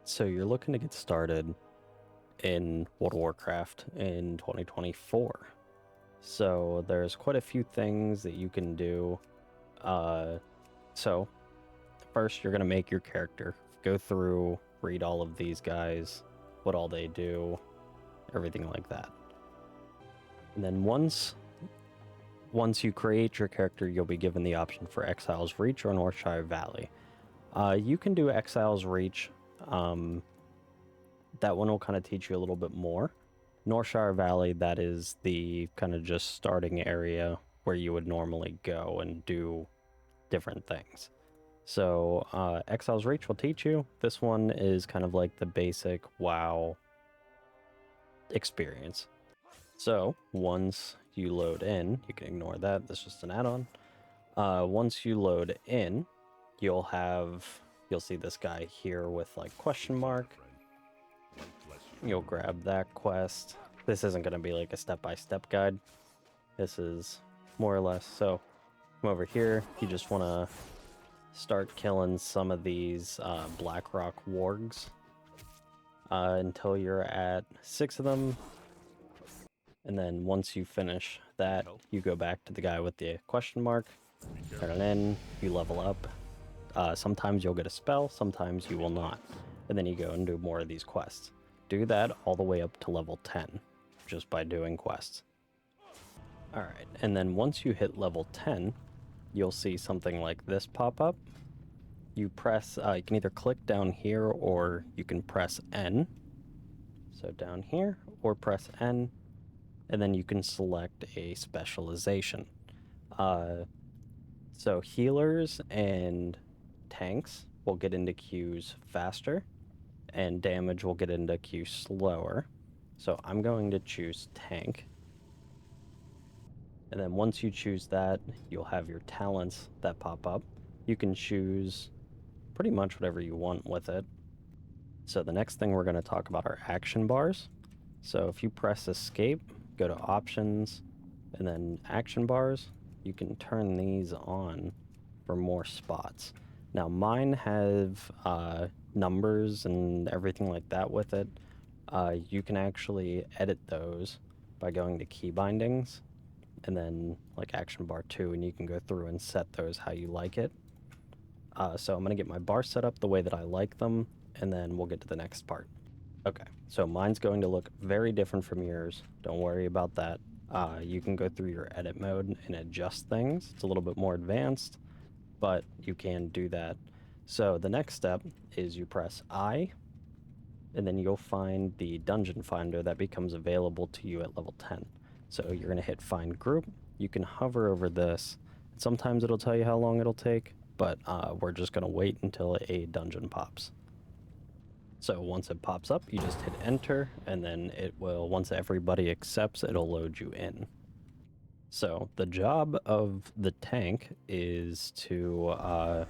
So you're looking to get started in World of Warcraft in 2024. So there's quite a few things that you can do. So first you're going to make your character. Go through, read all of these guys, what all they do, everything like that. And then once you create your character, you'll be given the option for Exile's Reach or Northshire Valley. You can do Exile's Reach. That one will kind of teach you a little bit more. Northshire Valley, that is the kind of just starting area where you would normally go and do different things. So Exile's Reach will teach you. This one is kind of like the basic WoW experience. So once you load in, you can ignore that, that's just an add-on. Once you load in, you'll see this guy here with like question mark. You'll grab that quest. This isn't going to be like a step-by-step guide. This is more or less, so come over here, you just want to start killing some of these Blackrock wargs until you're at 6 of them. And then once you finish that, you go back to the guy with the question mark, turn it in, you level up. Sometimes you'll get a spell, sometimes you will not. And then you go and do more of these quests. Do that all the way up to level 10, just by doing quests. Alright, and then once you hit level 10, you'll see something like this pop up. You press, you can either click down here or you can press N. So down here, or press N, and then you can select a specialization. So healers and tanks will get into queues faster, and damage will get into queue slower. So I'm going to choose tank. And then once you choose that, you'll have your talents that pop up. You can choose pretty much whatever you want with it. So the next thing we're going to talk about are action bars. So if you press escape, go to options, and then action bars, you can turn these on for more spots. Now mine have numbers and everything like that with it. You can actually edit those by going to key bindings and then like action bar 2, and you can go through and set those how you like it. So I'm going to get my bar set up the way that I like them, and then we'll get to the next part. Okay, so mine's going to look very different from yours. Don't worry about that. You can go through your edit mode and adjust things. It's a little bit more advanced, but you can do that. So the next step is you press I, and then you'll find the dungeon finder that becomes available to you at level 10. So you're going to hit find group. You can hover over this. Sometimes it'll tell you how long it'll take, but we're just going to wait until a dungeon pops. So once it pops up, you just hit enter, and then it will, once everybody accepts, it'll load you in. So the job of the tank is to,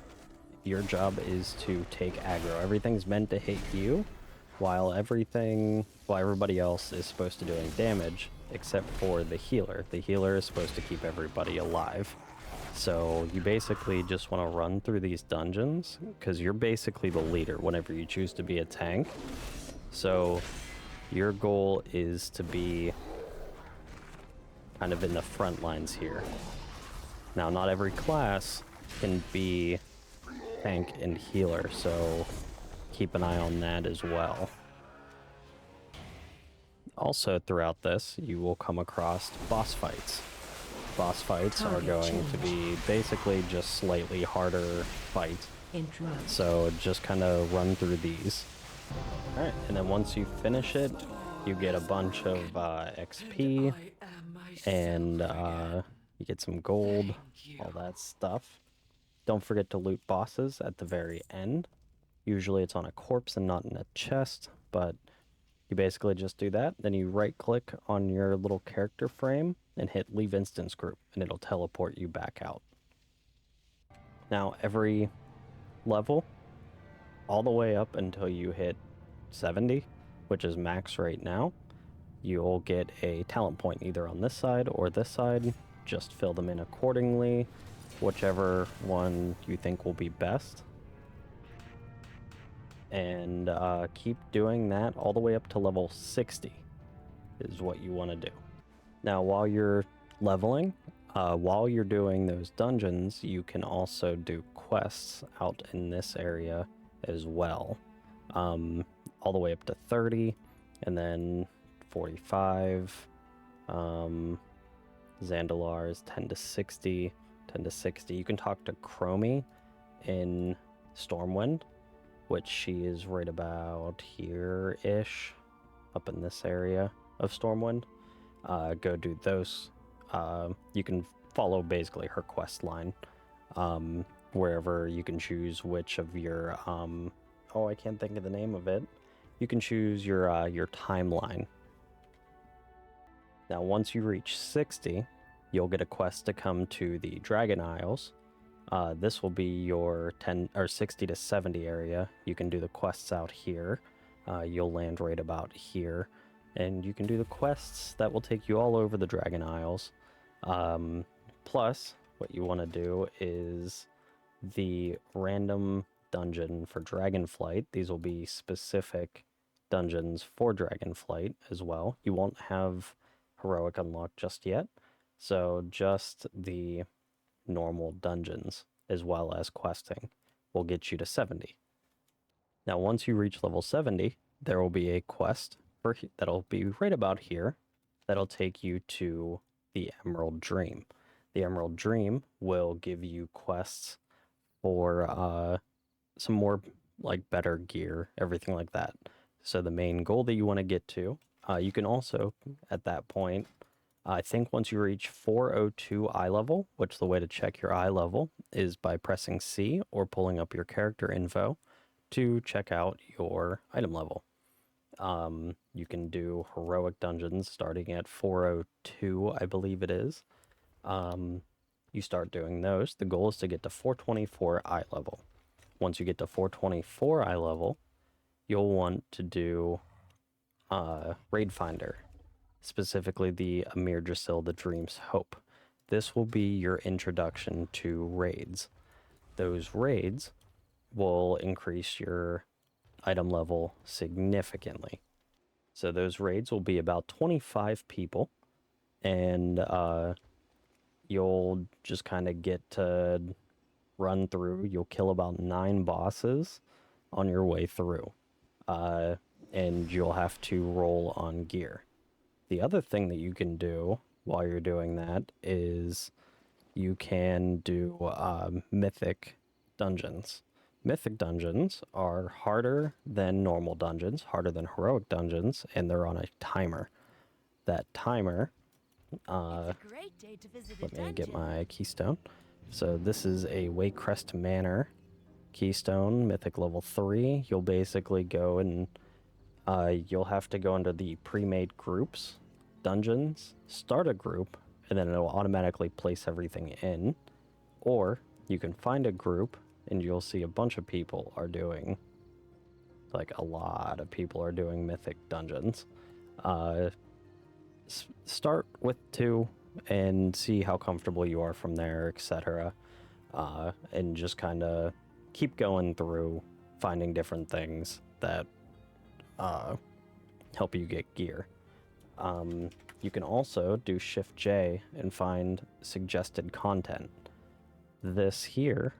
your job is to take aggro. Everything's meant to hit you, while everybody else is supposed to doing damage, except for the healer. The healer is supposed to keep everybody alive. So you basically just want to run through these dungeons, because you're basically the leader whenever you choose to be a tank. So your goal is to be kind of in the front lines here. Now, not every class can be tank and healer, so keep an eye on that as well. Also, throughout this, you will come across boss fights. Boss fights are going to be basically just slightly harder fight. So just kind of run through these. Alright, and then once you finish it, you get a bunch of XP, and you get some gold, all that stuff. Don't forget to loot bosses at the very end. Usually it's on a corpse and not in a chest, but you basically just do that. Then you right click on your little character frame and hit leave instance group, and it'll teleport you back out. Now every level, all the way up until you hit 70, which is max right now, you'll get a talent point either on this side or this side. Just fill them in accordingly, whichever one you think will be best. and keep doing that all the way up to level 60 is what you want to do. Now, while you're leveling, while you're doing those dungeons, you can also do quests out in this area as well, all the way up to 30, and then 45. Zandalar is 10 to 60, 10 to 60. You can talk to Chromie in Stormwind, which she is right about here-ish, up in this area of Stormwind. Go do those. You can follow basically her quest line, wherever you can choose which of your, oh, I can't think of the name of it. You can choose your timeline. Now, once you reach 60, you'll get a quest to come to the Dragon Isles. This will be your 10 or 60 to 70 area. You can do the quests out here. You'll land right about here, and you can do the quests that will take you all over the Dragon Isles. Plus, what you want to do is the random dungeon for Dragonflight. These will be specific dungeons for Dragonflight as well. You won't have heroic unlocked just yet, so just the normal dungeons as well as questing will get you to 70. Now, once you reach level 70, there will be a quest that'll be right about here that'll take you to the Emerald Dream. The Emerald Dream will give you quests for some more like better gear, everything like that. So the main goal that you want to get to, you can also at that point, I think once you reach 402 eye level, which the way to check your eye level is by pressing C or pulling up your character info to check out your item level. You can do heroic dungeons starting at 402, I believe it is. You start doing those. The goal is to get to 424 eye level. Once you get to 424 eye level, you'll want to do Raid Finder, specifically the Amir Drasil, the Dream's Hope. This will be your introduction to raids. Those raids will increase your item level significantly. So those raids will be about 25 people, and you'll just kind of get to run through. You'll kill about 9 bosses on your way through, and you'll have to roll on gear. The other thing that you can do while you're doing that is you can do mythic dungeons. Mythic dungeons are harder than normal dungeons, harder than heroic dungeons, and they're on a timer. That timer, let me get my keystone. So this is a Waycrest Manor keystone, mythic level 3. You'll basically go and you'll have to go into the pre-made groups, dungeons, start a group, and then it'll automatically place everything in. Or you can find a group and you'll see a bunch of people are doing, like a lot of people are doing mythic dungeons. Start with 2 and see how comfortable you are from there, etc. And just kind of keep going through finding different things that help you get gear. You can also do Shift J and find suggested content. This here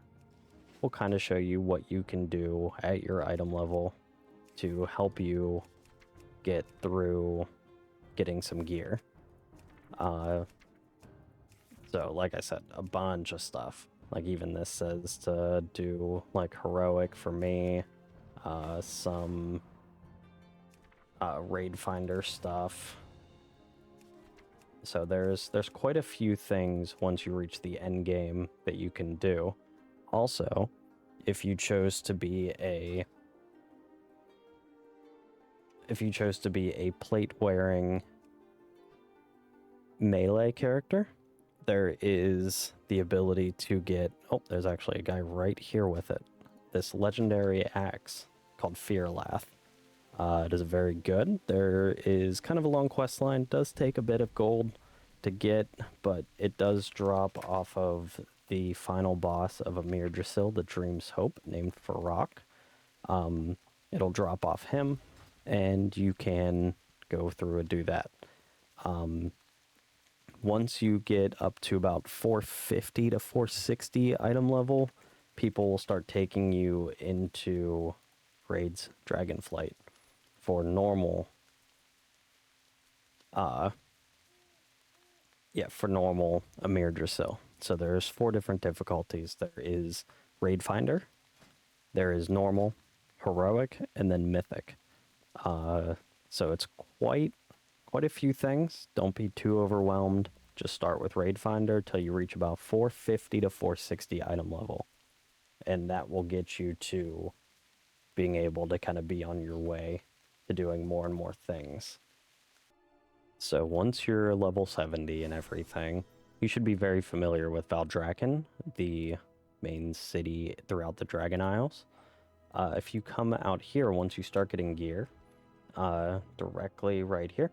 will kind of show you what you can do at your item level to help you get through getting some gear. So like I said, a bunch of stuff. Like even this says to do like heroic for me, some raid finder stuff. So there's quite a few things once you reach the end game that you can do. Also, if you chose to be a plate wearing melee character, there is the ability to get, oh, there's actually a guy right here with it, this legendary axe called Fearlath. It is very good. There is kind of a long quest line, does take a bit of gold to get, but it does drop off of the final boss of Amir Drasil, the Dream's Hope, named Farak. it'll drop off him, and you can go through and do that. Once you get up to about 450 to 460 item level, people will start taking you into raids Dragonflight. For normal, for normal Amir Drasil. So there's 4 different difficulties. There is Raid Finder, there is normal, heroic, and then mythic. So it's quite a few things. Don't be too overwhelmed. Just start with Raid Finder till you reach about 450 to 460 item level. And that will get you to being able to kind of be on your way to doing more and more things. So once you're level 70 and everything, you should be very familiar with Valdrakken, the main city throughout the Dragon Isles. If you come out here, once you start getting gear, directly right here,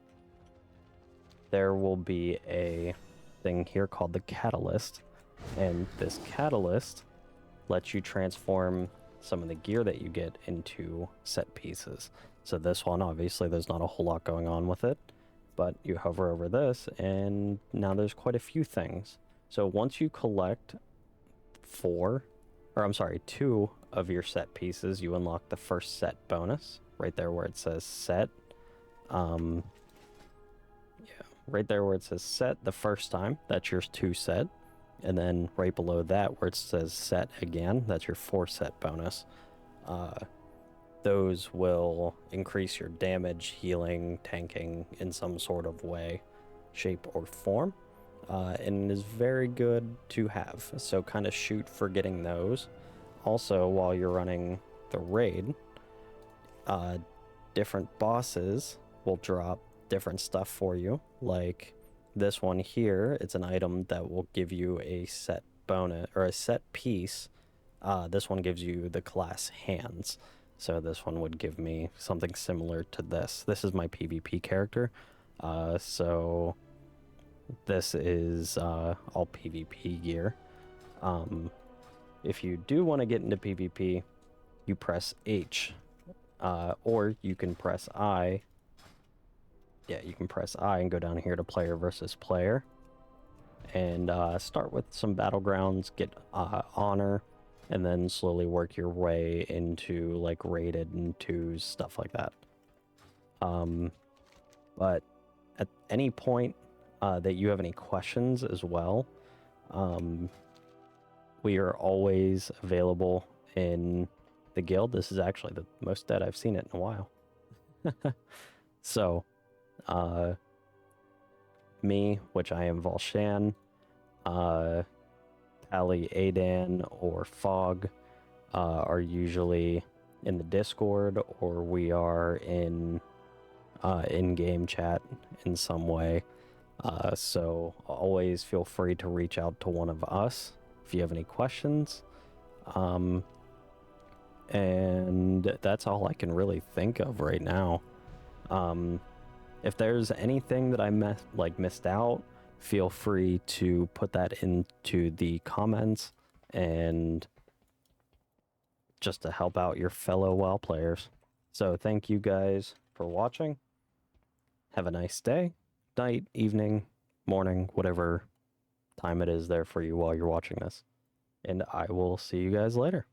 there will be a thing here called the Catalyst. And this Catalyst lets you transform some of the gear that you get into set pieces. So this one, obviously, there's not a whole lot going on with it, but you hover over this, and now there's quite a few things. So once you collect 2 of your set pieces, you unlock the first set bonus, right there where it says set. Right there where it says set the first time, that's your 2 set. And then right below that where it says set again, that's your 4 set bonus. Those will increase your damage, healing, tanking in some sort of way, shape, or form. And is very good to have. So kind of shoot for getting those. Also, while you're running the raid, different bosses will drop different stuff for you. Like this one here, it's an item that will give you a set bonus or a set piece. This one gives you the class hands. So this one would give me something similar to this. This is my PvP character. So this is all PvP gear. If you do want to get into PvP, you press H. Or you can press I. Yeah, you can press I and go down here to player versus player. And start with some battlegrounds, get honor, and then slowly work your way into like rated and 2s, stuff like that. But at any point that you have any questions as well, we are always available in the guild. This is actually the most dead I've seen it in a while. So, me, which I am Vulchan, Tally, Adan, or Fog are usually in the Discord, or we are in in-game chat in some way. So always feel free to reach out to one of us if you have any questions. And that's all I can really think of right now. If there's anything that I missed out, feel free to put that into the comments, and just to help out your fellow WoW players. So thank you guys for watching. Have a nice day, night, evening, morning, whatever time it is there for you while you're watching this. And I will see you guys later.